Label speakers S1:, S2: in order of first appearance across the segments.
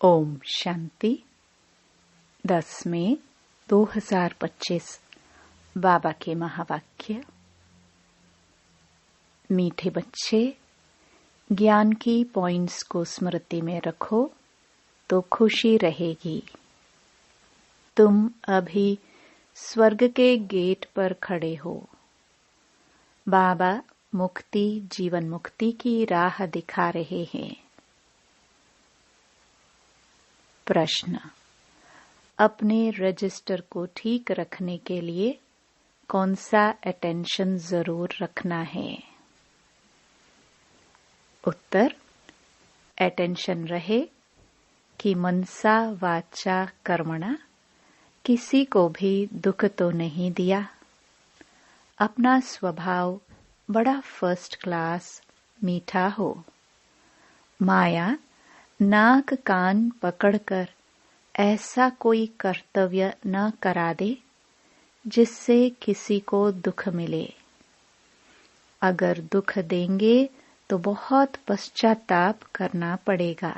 S1: ओम शांति 10 मई 2025 बाबा के महावाक्य। मीठे बच्चे, ज्ञान की पॉइंट्स को स्मृति में रखो तो खुशी रहेगी। तुम अभी स्वर्ग के गेट पर खड़े हो। बाबा मुक्ति, जीवन मुक्ति की राह दिखा रहे हैं। प्रश्न: अपने रजिस्टर को ठीक रखने के लिए कौन सा अटेंशन जरूर रखना है? उत्तर: अटेंशन रहे कि मनसा वाचा कर्मणा किसी को भी दुख तो नहीं दिया। अपना स्वभाव बड़ा फर्स्ट क्लास मीठा हो। माया नाक कान पकड़कर ऐसा कोई कर्तव्य न करा दे जिससे किसी को दुख मिले। अगर दुख देंगे तो बहुत पश्चाताप करना पड़ेगा,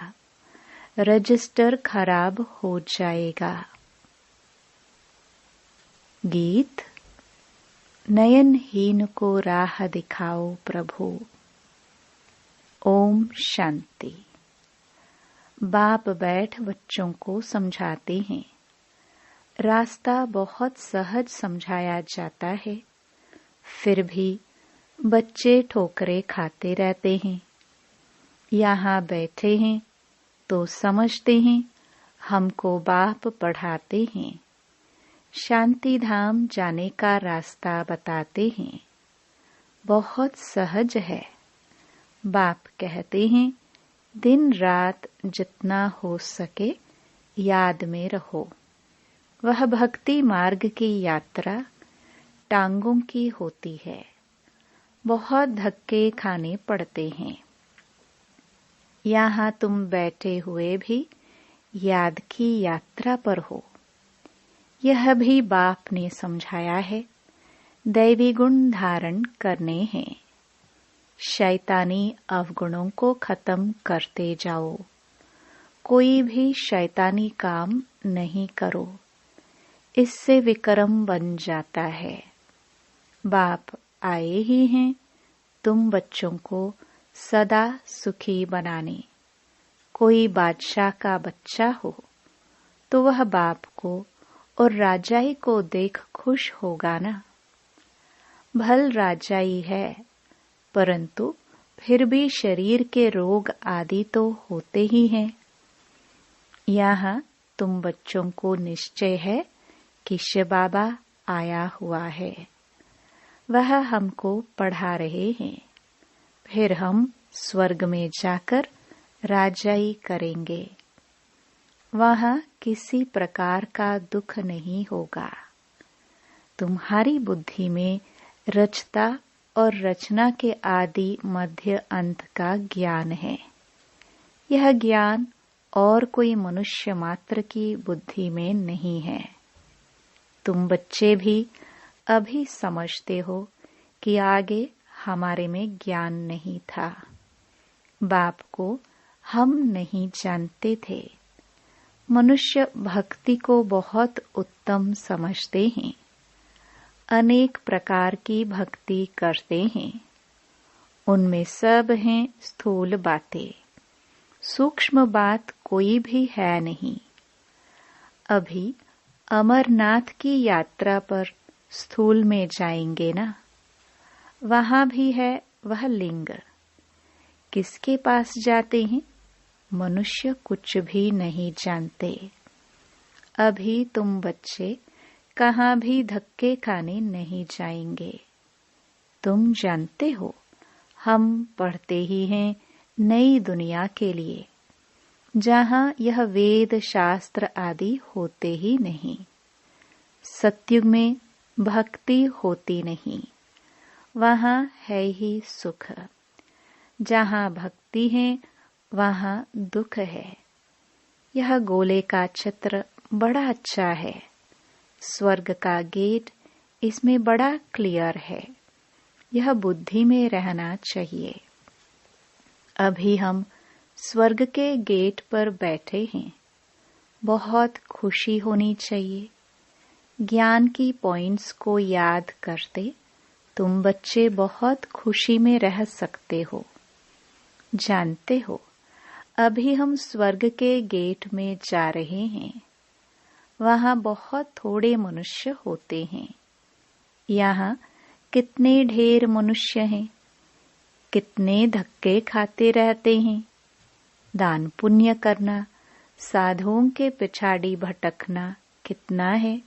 S1: रजिस्टर खराब हो जाएगा। गीत: नयनहीन को राह दिखाओ प्रभु। ओम शांति। बाप बैठ बच्चों को समझाते हैं। रास्ता बहुत सहज समझाया जाता है, फिर भी बच्चे ठोकरें खाते रहते हैं। यहाँ बैठे हैं तो समझते हैं हमको बाप पढ़ाते हैं, शांति धाम जाने का रास्ता बताते हैं। बहुत सहज है। बाप कहते हैं दिन रात जितना हो सके याद में रहो। वह भक्ति मार्ग की यात्रा टांगों की होती है, बहुत धक्के खाने पड़ते हैं। यहाँ तुम बैठे हुए भी याद की यात्रा पर हो। यह भी बाप ने समझाया है, दैवी गुण धारण करने हैं। शैतानी अवगुणों को खत्म करते जाओ। कोई भी शैतानी काम नहीं करो, इससे विक्रम बन जाता है। बाप आए ही हैं तुम बच्चों को सदा सुखी बनाने। कोई बादशाह का बच्चा हो तो वह बाप को और राजाई को देख खुश होगा ना। भल राजाई है, परंतु फिर भी शरीर के रोग आदि तो होते ही हैं। यहाँ तुम बच्चों को निश्चय है कि शिव बाबा आया हुआ है, वह हमको पढ़ा रहे हैं। फिर हम स्वर्ग में जाकर राजाई करेंगे। वहाँ किसी प्रकार का दुख नहीं होगा। तुम्हारी बुद्धि में रचता और रचना के आदि मध्य अंत का ज्ञान है। यह ज्ञान और कोई मनुष्य मात्र की बुद्धि में नहीं है। तुम बच्चे भी अभी समझते हो कि आगे हमारे में ज्ञान नहीं था। बाप को हम नहीं जानते थे। मनुष्य भक्ति को बहुत उत्तम समझते हैं, अनेक प्रकार की भक्ति करते हैं। उनमें सब हैं स्थूल बातें, सूक्ष्म बात कोई भी है नहीं। अभी अमरनाथ की यात्रा पर स्थूल में जाएंगे ना, वहां भी है वह लिंग। किसके पास जाते हैं? मनुष्य कुछ भी नहीं जानते। अभी तुम बच्चे कहाँ भी धक्के खाने नहीं जाएंगे। तुम जानते हो हम पढ़ते ही हैं नई दुनिया के लिए, जहाँ यह वेद शास्त्र आदि होते ही नहीं। सत्युग में भक्ति होती नहीं, वहाँ है ही सुख। जहाँ भक्ति है वहाँ दुख है। यह गोले का चित्र बड़ा अच्छा है। स्वर्ग का गेट इसमें बड़ा क्लियर है। यह बुद्धि में रहना चाहिए। अभी हम स्वर्ग के गेट पर बैठे हैं। बहुत खुशी होनी चाहिए। ज्ञान की पॉइंट्स को याद करते तुम बच्चे बहुत खुशी में रह सकते हो। जानते हो, अभी हम स्वर्ग के गेट में जा रहे हैं। वहाँ बहुत थोड़े मनुष्य होते हैं। यहाँ कितने ढेर मनुष्य हैं, कितने धक्के खाते रहते हैं। दान पुण्य करना, साधुओं के पिछाड़ी भटकना कितना है।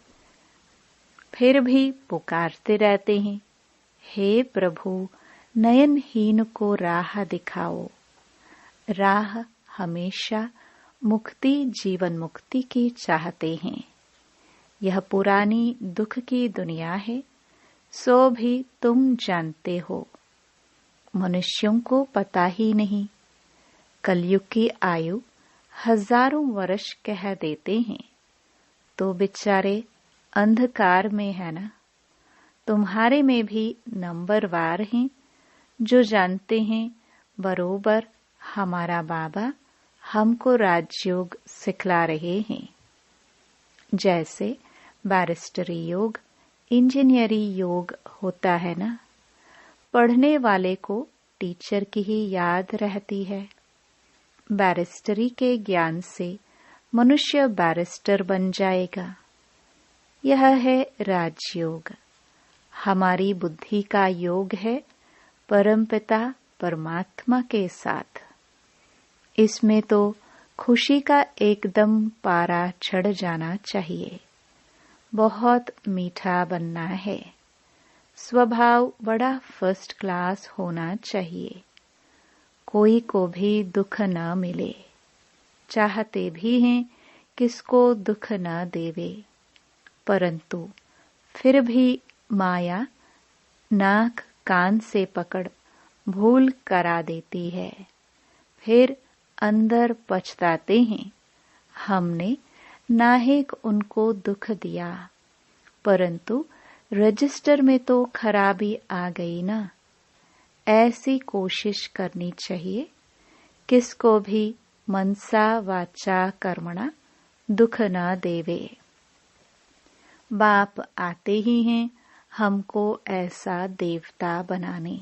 S1: फिर भी पुकारते रहते हैं, हे प्रभु, नयनहीन को राह दिखाओ। राह हमेशा मुक्ति, जीवन मुक्ति की चाहते हैं। यह पुरानी दुख की दुनिया है, सो भी तुम जानते हो। मनुष्यों को पता ही नहीं। कलयुग की आयु हजारों वर्ष कह देते हैं, तो बेचारे अंधकार में है ना। तुम्हारे में भी नंबरवार हैं जो जानते हैं बरोबर हमारा बाबा हमको राजयोग सिखला रहे हैं। जैसे बैरिस्टरी योग, इंजीनियरी योग होता है ना। पढ़ने वाले को टीचर की ही याद रहती है। बैरिस्टरी के ज्ञान से मनुष्य बैरिस्टर बन जाएगा। यह है राजयोग। हमारी बुद्धि का योग है परमपिता परमात्मा के साथ। इसमें तो खुशी का एकदम पारा चढ़ जाना चाहिए। बहुत मीठा बनना है। स्वभाव बड़ा फर्स्ट क्लास होना चाहिए। कोई को भी दुख न मिले। चाहते भी हैं किसको दुख न देवे, परंतु फिर भी माया नाक कान से पकड़ भूल करा देती है। फिर अंदर पछताते हैं, हमने नाहिक उनको दुख दिया, परंतु रजिस्टर में तो खराबी आ गई ना। ऐसी कोशिश करनी चाहिए किसको भी मनसा वाचा कर्मणा दुख न देवे। बाप आते ही हैं हमको ऐसा देवता बनाने।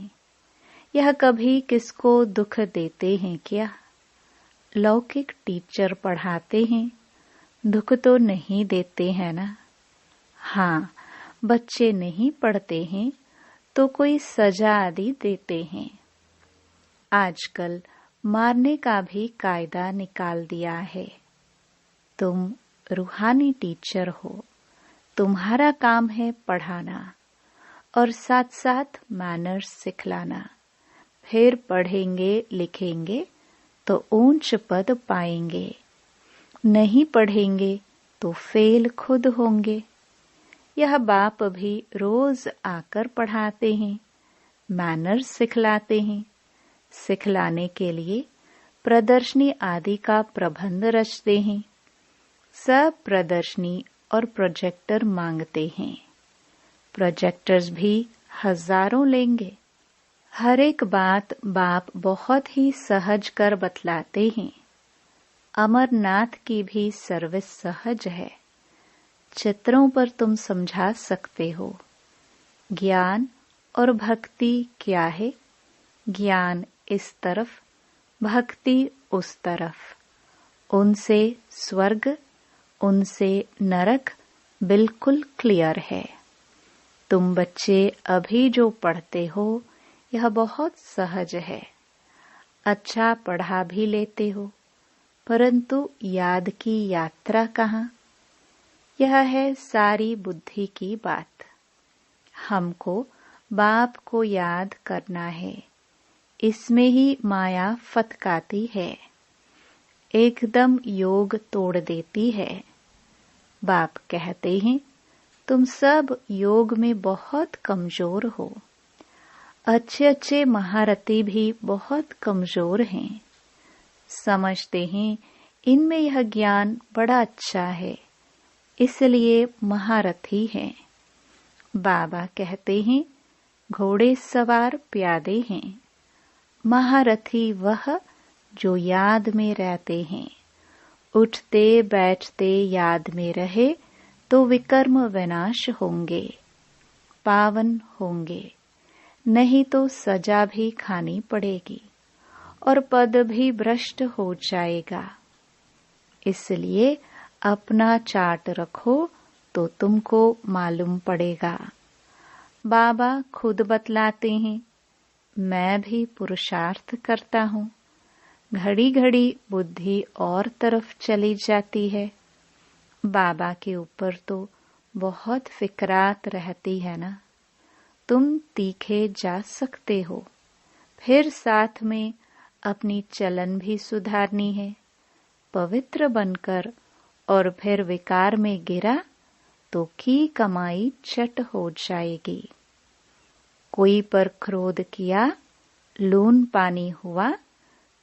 S1: यह कभी किसको दुख देते हैं क्या? लौकिक टीचर पढ़ाते हैं, दुख तो नहीं देते हैं ना। हाँ, बच्चे नहीं पढ़ते हैं तो कोई सजा आदि देते हैं। आजकल मारने का भी कायदा निकाल दिया है। तुम रूहानी टीचर हो, तुम्हारा काम है पढ़ाना और साथ साथ मैनर्स सिखलाना। फिर पढ़ेंगे लिखेंगे तो ऊंच पद पाएंगे, नहीं पढ़ेंगे तो फेल खुद होंगे। यह बाप भी रोज आकर पढ़ाते हैं, मैनर्स सिखलाते हैं। सिखलाने के लिए प्रदर्शनी आदि का प्रबंध रचते हैं। सब प्रदर्शनी और प्रोजेक्टर मांगते हैं। प्रोजेक्टर्स भी हजारों लेंगे। हर एक बात बाप बहुत ही सहज कर बतलाते हैं। अमरनाथ की भी सर्विस सहज है। चित्रों पर तुम समझा सकते हो। ज्ञान और भक्ति क्या है? ज्ञान इस तरफ, भक्ति उस तरफ। उनसे स्वर्ग, उनसे नरक बिल्कुल क्लियर है। तुम बच्चे अभी जो पढ़ते हो यह बहुत सहज है। अच्छा पढ़ा भी लेते हो, परंतु याद की यात्रा कहाँ? यह है सारी बुद्धि की बात। हमको बाप को याद करना है। इसमें ही माया फतकाती है, एकदम योग तोड़ देती है। बाप कहते हैं तुम सब योग में बहुत कमजोर हो। अच्छे अच्छे महारथी भी बहुत कमजोर हैं। समझते हैं इनमें यह ज्ञान बड़ा अच्छा है, इसलिए महारथी हैं। बाबा कहते हैं घोड़े सवार प्यादे हैं, महारथी वह जो याद में रहते हैं। उठते बैठते याद में रहे तो विकर्म विनाश होंगे, पावन होंगे, नहीं तो सजा भी खानी पड़ेगी और पद भी भ्रष्ट हो जाएगा। इसलिए अपना चार्ट रखो तो तुमको मालूम पड़ेगा। बाबा खुद बतलाते हैं, मैं भी पुरुषार्थ करता हूँ। घड़ी घड़ी बुद्धि और तरफ चली जाती है। बाबा के ऊपर तो बहुत फिक्रात रहती है ना। तुम तीखे जा सकते हो, फिर साथ में अपनी चलन भी सुधारनी है। पवित्र बनकर और फिर विकार में गिरा तो की कमाई चट हो जाएगी। कोई पर क्रोध किया, लून पानी हुआ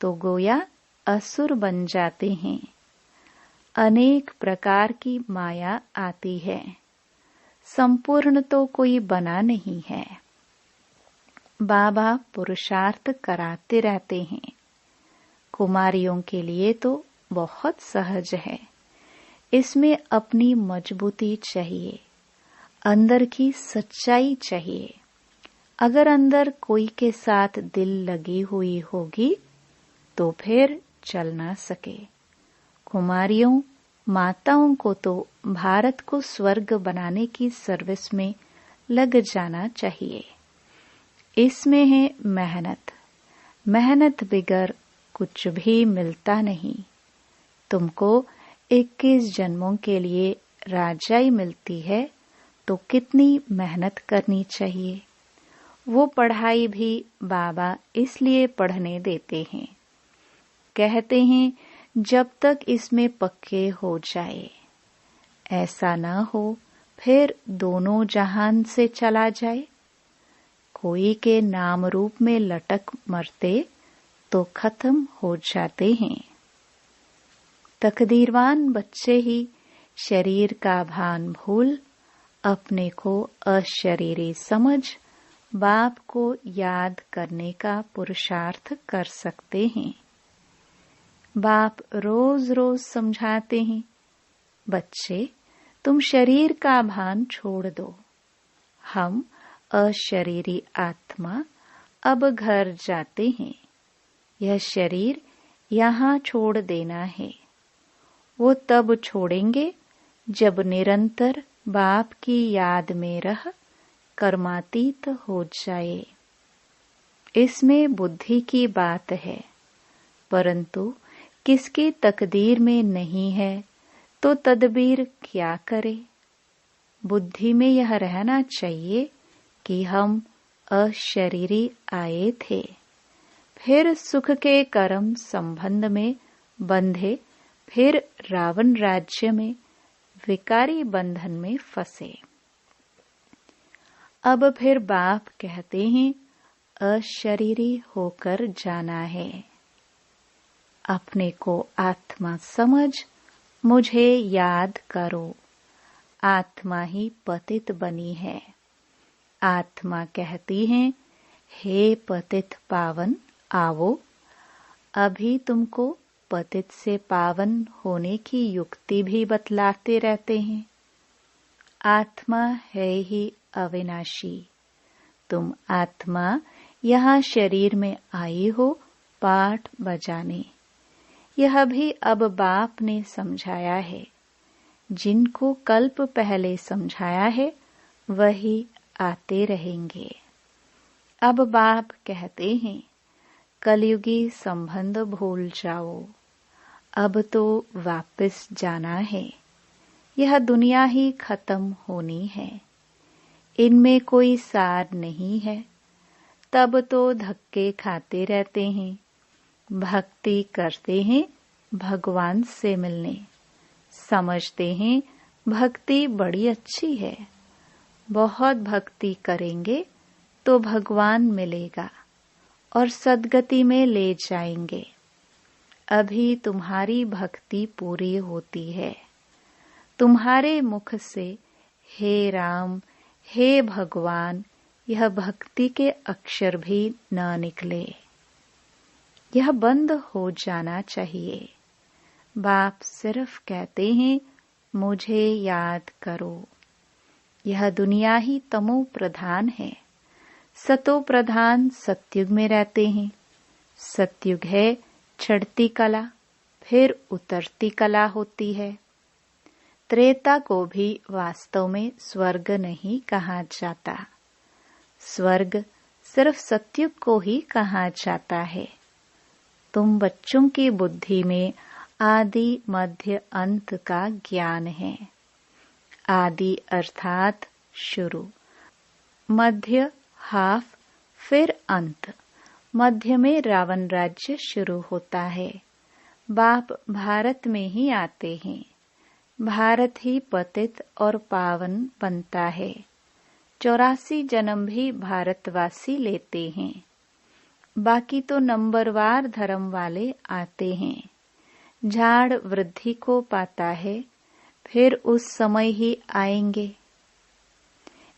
S1: तो गोया असुर बन जाते हैं। अनेक प्रकार की माया आती है, संपूर्ण तो कोई बना नहीं है। बाबा पुरुषार्थ कराते रहते हैं। कुमारियों के लिए तो बहुत सहज है। इसमें अपनी मजबूती चाहिए, अंदर की सच्चाई चाहिए। अगर अंदर कोई के साथ दिल लगी हुई होगी तो फिर चल ना सके। कुमारियों माताओं को तो भारत को स्वर्ग बनाने की सर्विस में लग जाना चाहिए। इसमें है मेहनत। मेहनत बिगर कुछ भी मिलता नहीं। तुमको 21 जन्मों के लिए राजाई मिलती है तो कितनी मेहनत करनी चाहिए। वो पढ़ाई भी बाबा इसलिए पढ़ने देते हैं। कहते हैं जब तक इसमें पक्के हो जाए। ऐसा ना हो फिर दोनों जहान से चला जाए। कोई के नाम रूप में लटक मरते तो खत्म हो जाते हैं। तकदीरवान बच्चे ही शरीर का भान भूल अपने को अशरीरी समझ बाप को याद करने का पुरुषार्थ कर सकते हैं। बाप रोज रोज समझाते हैं, बच्चे तुम शरीर का भान छोड़ दो। हम अशरीरी आत्मा अब घर जाते हैं। यह शरीर यहाँ छोड़ देना है। वो तब छोड़ेंगे जब निरंतर बाप की याद में रह कर्मातीत हो जाए। इसमें बुद्धि की बात है, परंतु किसकी तकदीर में नहीं है तो तदबीर क्या करे। बुद्धि में यह रहना चाहिए कि हम अशरीरी आए थे, फिर सुख के कर्म संबंध में बंधे, फिर रावण राज्य में विकारी बंधन में फंसे। अब फिर बाप कहते हैं अशरीरी होकर जाना है। अपने को आत्मा समझ मुझे याद करो। आत्मा ही पतित बनी है। आत्मा कहती है, हे पतित पावन आओ। अभी तुमको पतित से पावन होने की युक्ति भी बतलाते रहते हैं। आत्मा है ही अविनाशी। तुम आत्मा यहाँ शरीर में आई हो पाठ बजाने। यह भी अब बाप ने समझाया है। जिनको कल्प पहले समझाया है वही आते रहेंगे। अब बाप कहते हैं कलयुगी संबंध भूल जाओ। अब तो वापस जाना है। यह दुनिया ही खत्म होनी है। इनमें कोई सार नहीं है। तब तो धक्के खाते रहते हैं। भक्ति करते हैं भगवान से मिलने। समझते हैं भक्ति बड़ी अच्छी है। बहुत भक्ति करेंगे तो भगवान मिलेगा और सद्गति में ले जाएंगे। अभी तुम्हारी भक्ति पूरी होती है। तुम्हारे मुख से हे राम, हे भगवान, यह भक्ति के अक्षर भी न निकले। यह बंद हो जाना चाहिए। बाप सिर्फ कहते हैं मुझे याद करो। यह दुनिया ही तमो प्रधान है। सतो प्रधान सतयुग में रहते हैं। सतयुग है चढ़ती कला, फिर उतरती कला होती है। त्रेता को भी वास्तव में स्वर्ग नहीं कहा जाता। स्वर्ग सिर्फ सतयुग को ही कहा जाता है। तुम बच्चों की बुद्धि में आदि मध्य अंत का ज्ञान है। आदि अर्थात शुरू, मध्य हाफ, फिर अंत। मध्य में रावण राज्य शुरू होता है। बाप भारत में ही आते हैं। भारत ही पतित और पावन बनता है। 84 जन्म भी भारतवासी लेते हैं। बाकी तो नंबरवार धर्म वाले आते हैं। झाड़ वृद्धि को पाता है, फिर उस समय ही आएंगे।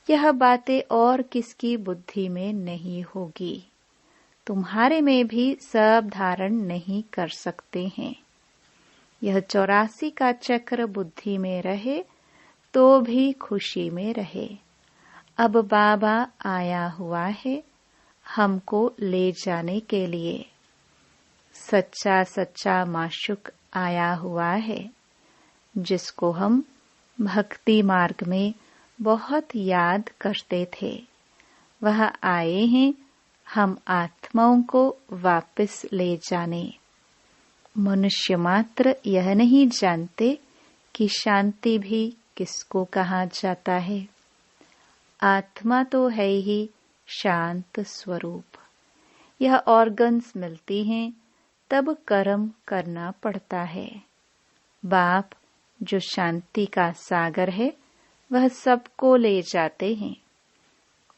S1: यह बातें और किसकी बुद्धि में नहीं होगी। तुम्हारे में भी सब धारण नहीं कर सकते हैं। यह 84 का चक्र बुद्धि में रहे तो भी खुशी में रहे। अब बाबा आया हुआ है हमको ले जाने के लिए। सच्चा सच्चा माशुक आया हुआ है, जिसको हम भक्ति मार्ग में बहुत याद करते थे। वह आए हैं हम आत्माओं को वापस ले जाने। मनुष्य मात्र यह नहीं जानते कि शांति भी किसको कहा जाता है। आत्मा तो है ही शांत स्वरूप। यह ऑर्गन्स मिलती हैं तब कर्म करना पड़ता है। बाप जो शांति का सागर है वह सबको ले जाते हैं,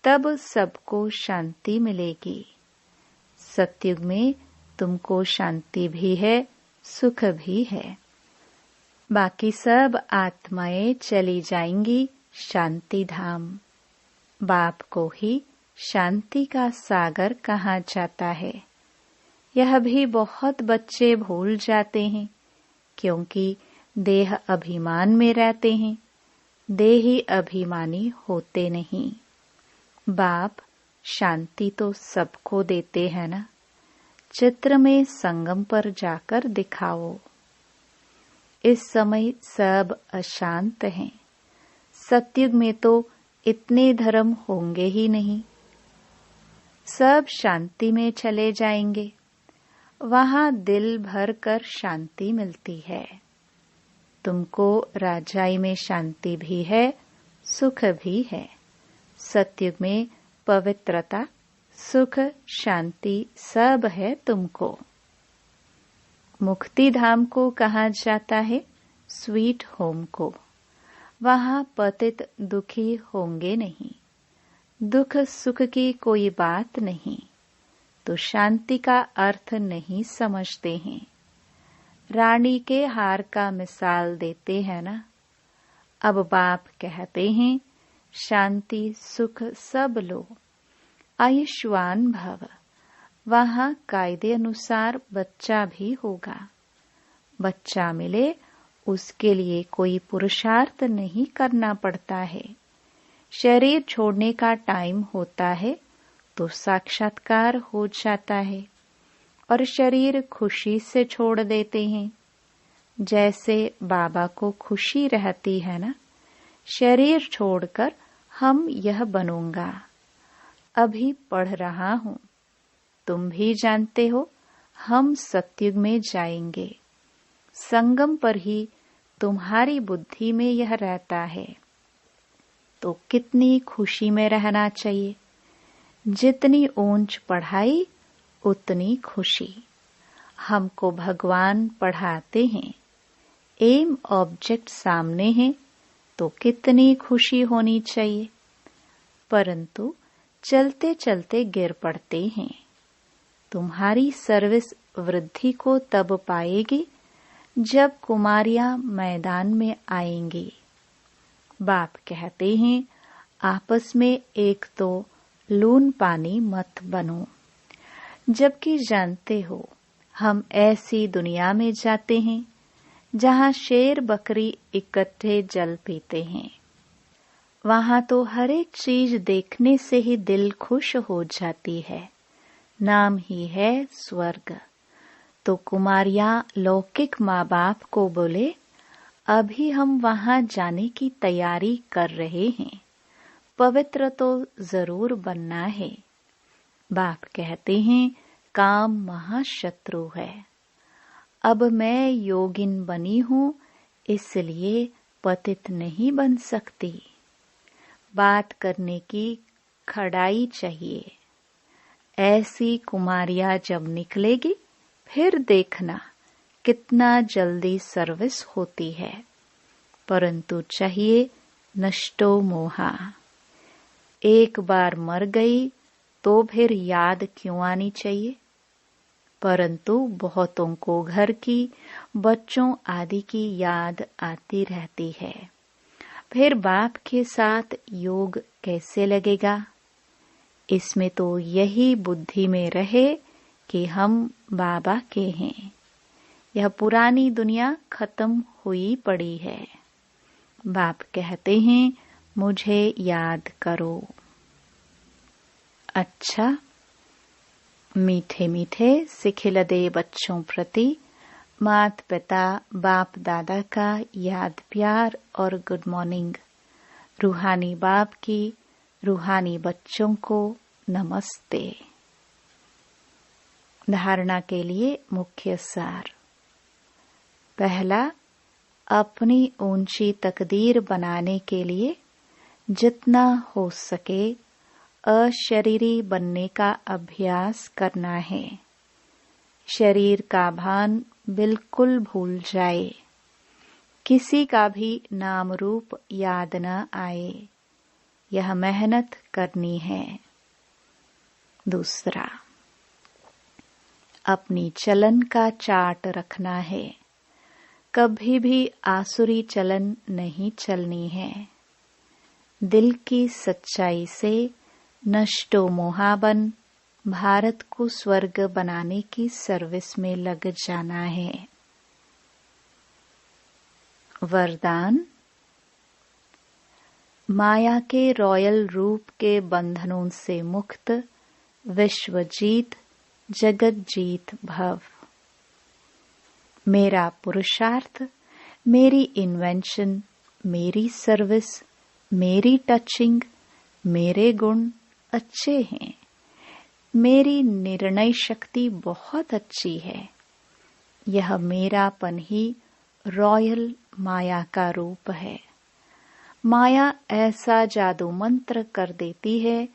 S1: तब सबको शांति मिलेगी। सतयुग में तुमको शांति भी है, सुख भी है। बाकी सब आत्माएं चली जाएंगी शांति धाम। बाप को ही शांति का सागर कहा जाता है। यह भी बहुत बच्चे भूल जाते हैं, क्योंकि देह अभिमान में रहते हैं। देही अभिमानी होते नहीं। बाप शांति तो सबको देते हैं ना। चित्र में संगम पर जाकर दिखाओ। इस समय सब अशांत हैं। सतयुग में तो इतने धर्म होंगे ही नहीं। सब शांति में चले जाएंगे। वहां दिल भर कर शांति मिलती है। तुमको राजाई में शांति भी है, सुख भी है। सतयुग में पवित्रता, सुख, शांति सब है तुमको। मुक्ति धाम को कहा जाता है स्वीट होम को। वहां पतित दुखी होंगे नहीं। दुख सुख की कोई बात नहीं, तो शांति का अर्थ नहीं समझते हैं। रानी के हार का मिसाल देते हैं ना। अब बाप कहते हैं शांति सुख सब लो, आयुष्मान भव। वहां कायदे अनुसार बच्चा भी होगा। बच्चा मिले उसके लिए कोई पुरुषार्थ नहीं करना पड़ता है। शरीर छोड़ने का टाइम होता है तो साक्षात्कार हो जाता है और शरीर खुशी से छोड़ देते हैं। जैसे बाबा को खुशी रहती है ना, शरीर छोड़कर हम यह बनूंगा। अभी पढ़ रहा हूँ, तुम भी जानते हो हम सतयुग में जाएंगे। संगम पर ही तुम्हारी बुद्धि में यह रहता है, तो कितनी खुशी में रहना चाहिए। जितनी ऊंच पढ़ाई उतनी खुशी। हमको भगवान पढ़ाते हैं, एम ऑब्जेक्ट सामने है, तो कितनी खुशी होनी चाहिए। परंतु चलते चलते गिर पड़ते हैं। तुम्हारी सर्विस वृद्धि को तब पाएगी जब कुमारियां मैदान में आएंगी। बाप कहते हैं आपस में एक तो लून पानी मत बनो, जबकि जानते हो हम ऐसी दुनिया में जाते हैं जहाँ शेर बकरी इकट्ठे जल पीते हैं। वहाँ तो हर एक चीज देखने से ही दिल खुश हो जाती है। नाम ही है स्वर्ग। तो कुमारियां लौकिक माँ बाप को बोले, अभी हम वहाँ जाने की तैयारी कर रहे हैं, पवित्र तो जरूर बनना है। बाप कहते हैं, काम महाशत्रु है। अब मैं योगिन बनी हूँ, इसलिए पतित नहीं बन सकती। बात करने की खड़ाई चाहिए। ऐसी कुमारियां जब निकलेगी, फिर देखना कितना जल्दी सर्विस होती है। परंतु चाहिए नष्टो मोहा। एक बार मर गई तो फिर याद क्यों आनी चाहिए? परंतु बहुतों को घर की, बच्चों आदि की याद आती रहती है। फिर बाप के साथ योग कैसे लगेगा? इसमें तो यही बुद्धि में रहे कि हम बाबा के हैं। यह पुरानी दुनिया खत्म हुई पड़ी है। बाप कहते हैं, मुझे याद करो। अच्छा, मीठे मीठे सिखिलदे बच्चों प्रति मात पिता बाप दादा का याद प्यार और गुड मॉर्निंग। रूहानी बाप की रूहानी बच्चों को नमस्ते। धारणा के लिए मुख्य सार। पहला, अपनी ऊंची तकदीर बनाने के लिए जितना हो सके अशरीरी बनने का अभ्यास करना है। शरीर का भान बिल्कुल भूल जाए। किसी का भी नाम रूप याद न आए। यह मेहनत करनी है। दूसरा, अपनी चलन का चार्ट रखना है। कभी भी आसुरी चलन नहीं चलनी है। दिल की सच्चाई से नष्टो मोहाबन भारत को स्वर्ग बनाने की सर्विस में लग जाना है। वरदान। माया के रॉयल रूप के बंधनों से मुक्त विश्व जीत जगत जीत भव। मेरा पुरुषार्थ, मेरी इन्वेंशन, मेरी सर्विस, मेरी टचिंग, मेरे गुण अच्छे हैं। मेरी निर्णय शक्ति बहुत अच्छी है। यह मेरापन ही रॉयल माया का रूप है। माया ऐसा जादू मंत्र कर देती है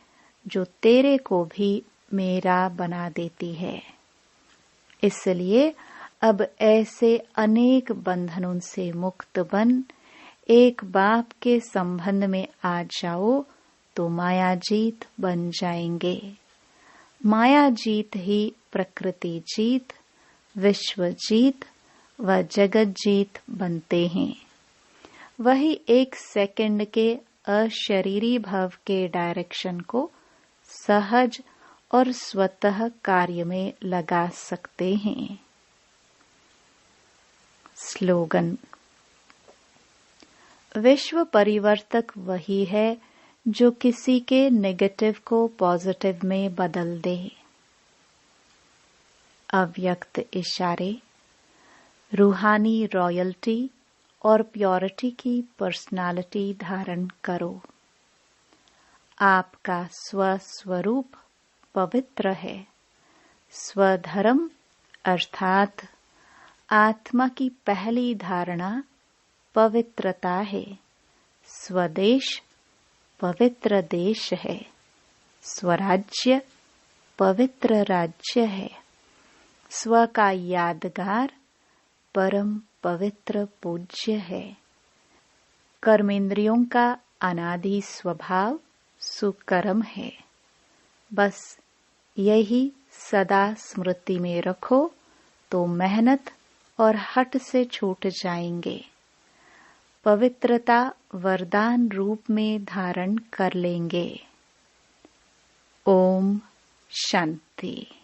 S1: जो तेरे को भी मेरा बना देती है। इसलिए अब ऐसे अनेक बंधनों से मुक्त बन एक बाप के संबंध में आ जाओ तो माया जीत बन जाएंगे। माया जीत ही प्रकृति जीत, विश्व जीत व जगत जीत बनते हैं। वही एक सेकंड के अशरीरी भाव के डायरेक्शन को सहज और स्वतः कार्य में लगा सकते हैं। स्लोगन। विश्व परिवर्तक वही है जो किसी के नेगेटिव को पॉजिटिव में बदल दे। अव्यक्त इशारे। रूहानी रॉयल्टी और प्योरिटी की पर्सनालिटी धारण करो। आपका स्वस्वरूप पवित्र है। स्वधर्म अर्थात आत्मा की पहली धारणा पवित्रता है। स्वदेश पवित्र देश है। स्वराज्य पवित्र राज्य है। स्व का यादगार परम पवित्र पूज्य है। कर्मेंद्रियों का अनादि स्वभाव सुकर्म है। बस यही सदा स्मृति में रखो तो मेहनत और हट से छूट जाएंगे। पवित्रता वरदान रूप में धारण कर लेंगे। ओम शांति।